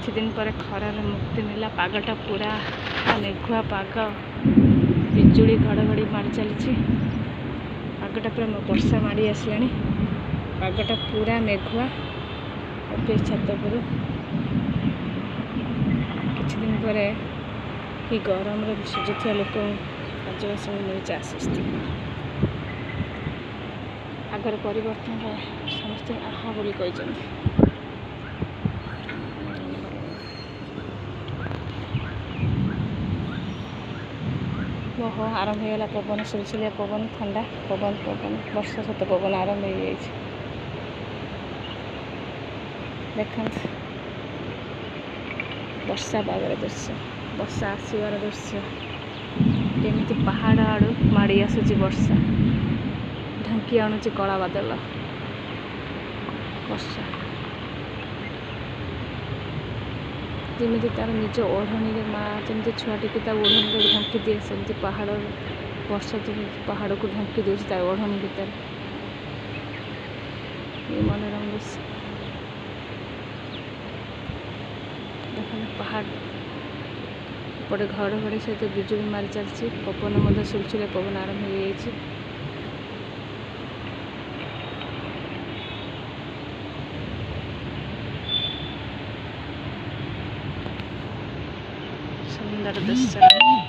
किछि दिन पर खरार मुक्ति मिला। पागटा पूरा मेघुआ पाग, बिजुली घड़घड़ी मारी चली। पागटा पूरा वर्षा माड़ी आसला। पागटा पूरा मेघुआ। अफिस छात पर किछि दिन पर ही गरम सुजुवा लोक राज्यवासी मिलूँ आश्वस्ति। आगर परिवर्तन समस्त आहा बोली ओहो आरंभ होगा पवन, सुलसुलिया पवन, ठंडा पवन पवन वर्षा सहित पवन आरंभ हो जाए। देख वर्षा पागर दृश्य, वर्षा आसवर दृश्य, केमी पहाड़ आड़ू माड़ी आसूची वर्षा, ढांकी आणुची कला बादल। वर्षा जमी तार निज ओढ़णी माँ जमी छुआटी की ओढ़णी ढांकी दिए सेमती पहाड़ वर्षा पहाड़ को ढांकी दूसरी ओढ़णी भितर। ये मनोरम दृश्य पहाड़ पटे घड़घड़ी सहित बिजुली मारी चलती। पवन सुलसुलिया पवन आरंभ हो जाए। सुंदर दृश्य।